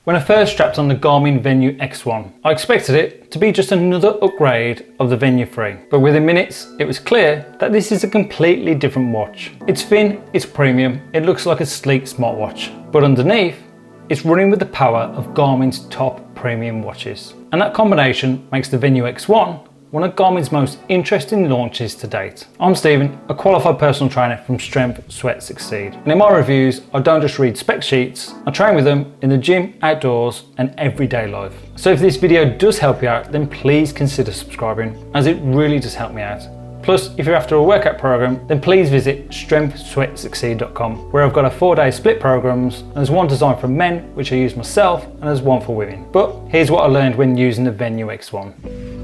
When I first strapped on the Garmin Venu X1, I expected it to be just another upgrade of the Venu 3, but within minutes it was clear that this is a completely different watch. It's thin, it's premium, it looks like a sleek smartwatch, but underneath it's running with the power of Garmin's top premium watches. And that combination makes the Venu X1 one of Garmin's most interesting launches to date. I'm Stephen, a qualified personal trainer from Strength, Sweat, Succeed. And in my reviews, I don't just read spec sheets, I train with them in the gym, outdoors, and everyday life. So if this video does help you out, then please consider subscribing, as it really does help me out. Plus, if you're after a workout program, then please visit strengthsweatsucceed.com, where I've got a 4-day split programs. There's one designed for men, which I use myself, and there's one for women. But here's what I learned when using the Venu X1.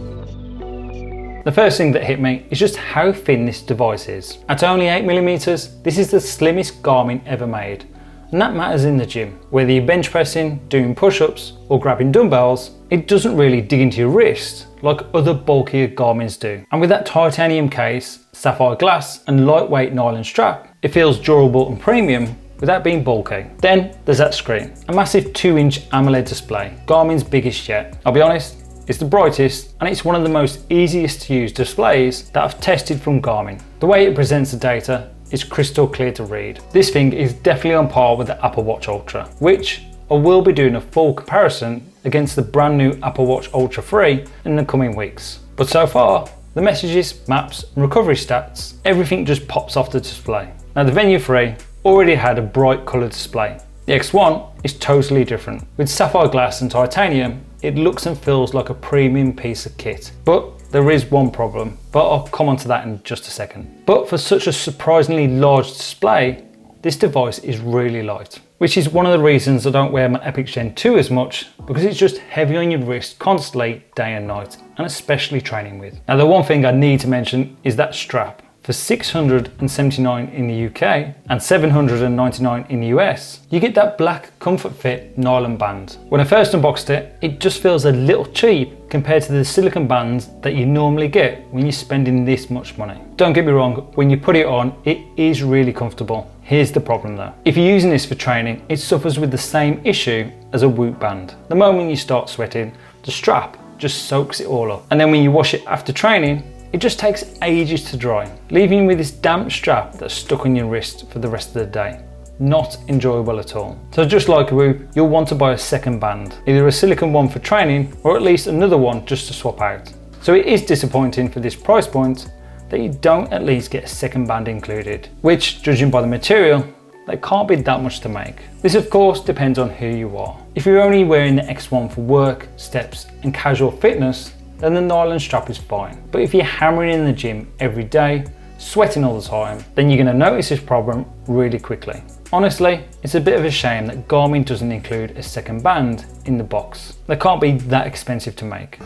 The first thing that hit me is just how thin this device is. At only 8mm, this is the slimmest Garmin ever made. And that matters in the gym. Whether you're bench pressing, doing push-ups, or grabbing dumbbells, it doesn't really dig into your wrist like other bulkier Garmins do. And with that titanium case, sapphire glass, and lightweight nylon strap, it feels durable and premium without being bulky. Then there's that screen, a massive 2-inch AMOLED display, Garmin's biggest yet. I'll be honest, it's the brightest and it's one of the most easiest to use displays that I've tested from Garmin. The way it presents the data is crystal clear to read. This thing is definitely on par with the Apple Watch Ultra, which I will be doing a full comparison against the brand new Apple Watch Ultra 3 in the coming weeks. But so far, the messages, maps and recovery stats, everything just pops off the display. Now the Venu 3 already had a bright colour display. The X1 is totally different. With sapphire glass and titanium, it looks and feels like a premium piece of kit. But there is one problem, but I'll come on to that in just a second. But for such a surprisingly large display, this device is really light, which is one of the reasons I don't wear my Epix Gen 2 as much, because it's just heavy on your wrist constantly, day and night, and especially training with. Now the one thing I need to mention is that strap. For $679 in the UK and $799 in the US, you get that black comfort fit nylon band. When I first unboxed it, it just feels a little cheap compared to the silicone bands that you normally get when you're spending this much money. Don't get me wrong, when you put it on, it is really comfortable. Here's the problem though. If you're using this for training, it suffers with the same issue as a Whoop band. The moment you start sweating, the strap just soaks it all up. And then when you wash it after training, it just takes ages to dry, leaving you with this damp strap that's stuck on your wrist for the rest of the day. Not enjoyable at all. So just like a Whoop, you'll want to buy a second band, either a silicone one for training or at least another one just to swap out. So it is disappointing for this price point that you don't at least get a second band included, which, judging by the material, they can't be that much to make. This of course depends on who you are. If you're only wearing the X1 for work, steps and casual fitness, then the nylon strap is fine. But if you're hammering in the gym every day, sweating all the time, then you're going to notice this problem really quickly. Honestly, it's a bit of a shame that Garmin doesn't include a second band in the box. They can't be that expensive to make.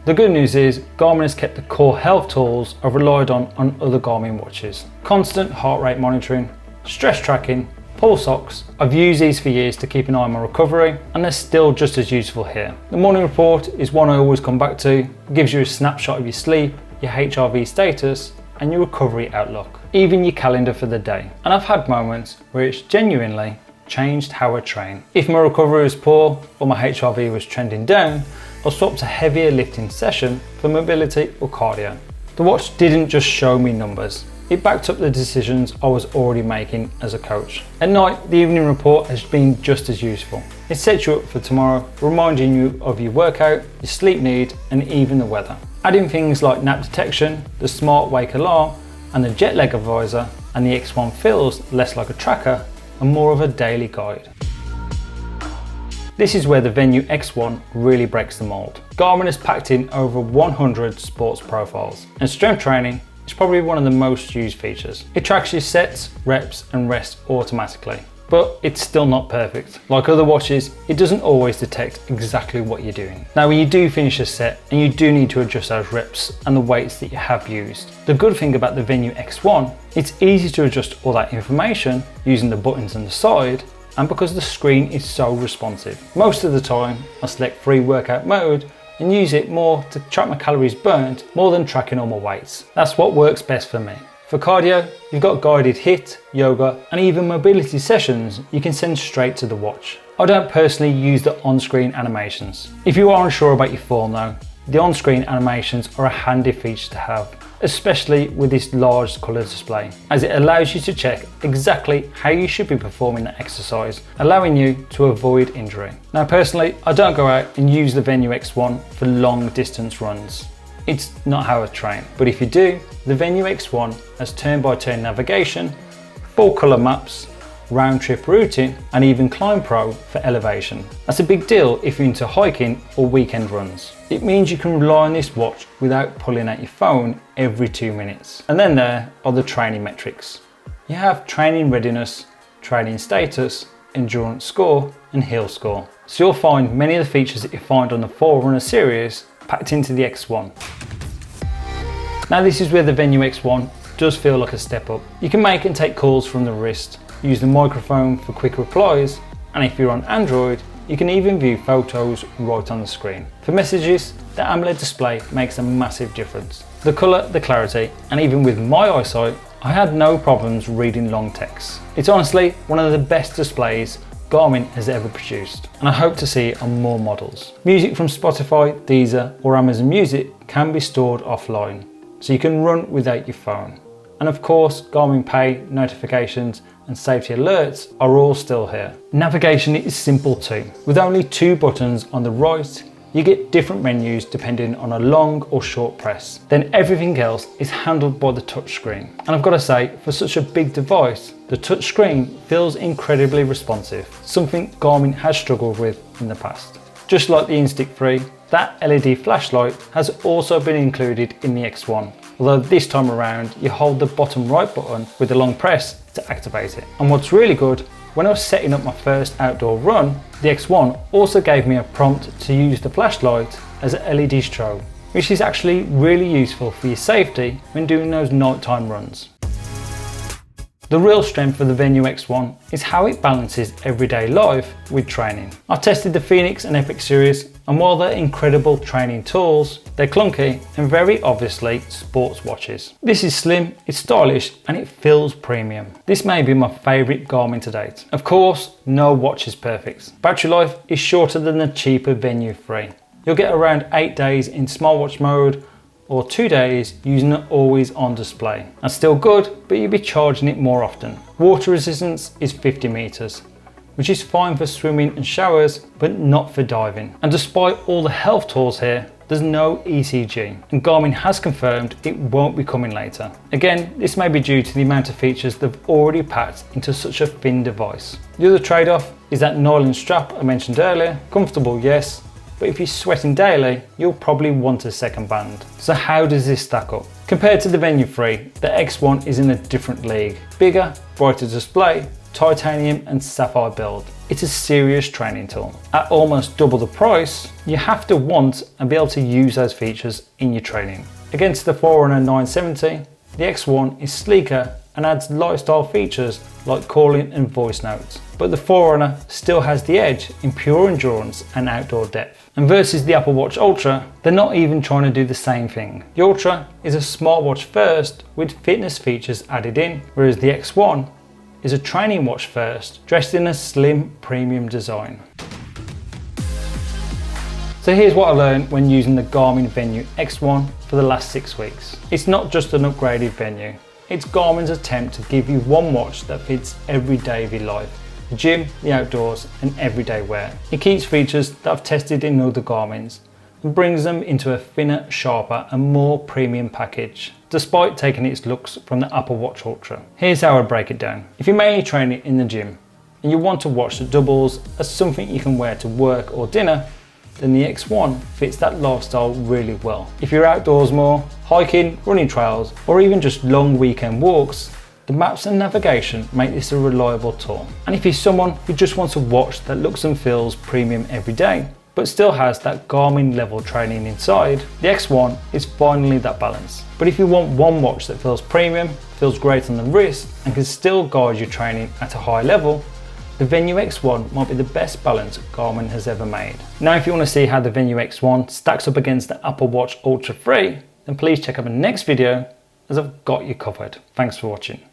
The good news is Garmin has kept the core health tools I've relied on other Garmin watches. Constant heart rate monitoring, stress tracking, pulse ox. I've used these for years to keep an eye on my recovery, and they're still just as useful here. The morning report is one I always come back to. It gives you a snapshot of your sleep, your HRV status, and your recovery outlook, even your calendar for the day. And I've had moments where it's genuinely changed how I train. If my recovery was poor or my HRV was trending down, I'll swap to heavier lifting session for mobility or cardio. The watch didn't just show me numbers. It backed up the decisions I was already making as a coach. At night, the evening report has been just as useful. It sets you up for tomorrow, reminding you of your workout, your sleep need, and even the weather. Adding things like nap detection, the smart wake alarm, and the jet lag advisor, and the X1 feels less like a tracker and more of a daily guide. This is where the Venu X1 really breaks the mold. Garmin has packed in over 100 sports profiles, and strength training is probably one of the most used features. It tracks your sets, reps and rest automatically, but it's still not perfect. Like other watches, it doesn't always detect exactly what you're doing. Now when you do finish a set and you do need to adjust those reps and the weights that you have used, the good thing about the Venu X1, it's easy to adjust all that information using the buttons on the side, and because the screen is so responsive. Most of the time I select free workout mode and use it more to track my calories burnt more than tracking all my weights. That's what works best for me. For cardio, you've got guided HIIT, yoga, and even mobility sessions you can send straight to the watch. I don't personally use the on-screen animations. If you are unsure about your form though, the on-screen animations are a handy feature to have, especially with this large colour display, as it allows you to check exactly how you should be performing the exercise, allowing you to avoid injury. Now personally, I don't go out and use the Venu X1 for long distance runs. It's not how I train, but if you do, the Venu X1 has turn-by-turn navigation, full colour maps, round-trip routing, and even Climb Pro for elevation. That's a big deal if you're into hiking or weekend runs. It means you can rely on this watch without pulling out your phone every 2 minutes. And then there are the training metrics. You have training readiness, training status, endurance score, and heel score. So you'll find many of the features that you find on the Forerunner series packed into the X1. Now this is where the Venu X1 does feel like a step up. You can make and take calls from the wrist, use the microphone for quick replies, and if you're on Android, you can even view photos right on the screen. For messages, the AMOLED display makes a massive difference. The colour, the clarity, and even with my eyesight, I had no problems reading long text. It's honestly one of the best displays Garmin has ever produced, and I hope to see it on more models. Music from Spotify, Deezer, or Amazon Music can be stored offline, so you can run without your phone. And of course, Garmin Pay, notifications, and safety alerts are all still here. Navigation is simple too. With only 2 buttons on the right, you get different menus depending on a long or short press. Then everything else is handled by the touchscreen. And I've got to say, for such a big device, the touchscreen feels incredibly responsive, something Garmin has struggled with in the past. Just like the Instick 3, that LED flashlight has also been included in the X1. Although this time around, you hold the bottom right button with a long press to activate it. And what's really good, when I was setting up my first outdoor run, the X1 also gave me a prompt to use the flashlight as an LED strobe, which is actually really useful for your safety when doing those nighttime runs. The real strength of the Venu X1 is how it balances everyday life with training. I've tested the Phoenix and Epix series, and while they're incredible training tools, they're clunky and very obviously sports watches. This is slim, it's stylish, and it feels premium. This may be my favourite Garmin to date. Of course, no watch is perfect. Battery life is shorter than the cheaper Venu 3. You'll get around 8 days in smartwatch mode, or 2 days using it always on display. That's still good, but you'll be charging it more often. Water resistance is 50 meters, which is fine for swimming and showers, but not for diving. And despite all the health tools here, there's no ECG, and Garmin has confirmed it won't be coming later. Again, this may be due to the amount of features they've already packed into such a thin device. The other trade-off is that nylon strap I mentioned earlier. Comfortable, yes, but if you're sweating daily, you'll probably want a second band. So how does this stack up? Compared to the Venu 3, the X1 is in a different league. Bigger, brighter display, titanium and sapphire build. It's a serious training tool. At almost double the price, you have to want and be able to use those features in your training. Against the Forerunner 970, the X1 is sleeker and adds lifestyle features like calling and voice notes. But the Forerunner still has the edge in pure endurance and outdoor depth. And versus the Apple Watch Ultra, they're not even trying to do the same thing. The Ultra is a smartwatch first with fitness features added in, whereas the X1 is a training watch first, dressed in a slim premium design. So here's what I learned when using the Garmin Venu X1 for the last 6 weeks. It's not just an upgraded Venu. It's Garmin's attempt to give you one watch that fits every day of your life. The gym, the outdoors, and everyday wear. It keeps features that I've tested in other Garmin's and brings them into a thinner, sharper, and more premium package, despite taking its looks from the Apple Watch Ultra. Here's how I break it down. If you're mainly training in the gym and you want a watch that doubles as something you can wear to work or dinner, then the X1 fits that lifestyle really well. If you're outdoors more, hiking, running trails, or even just long weekend walks, the maps and navigation make this a reliable tool. And if you're someone who just wants a watch that looks and feels premium every day, but still has that Garmin level training inside, the X1 is finally that balance. But if you want one watch that feels premium, feels great on the wrist, and can still guide your training at a high level, the Venu X1 might be the best balance Garmin has ever made. Now if you want to see how the Venu X1 stacks up against the Apple Watch Ultra 3, then please check out my next video as I've got you covered. Thanks for watching.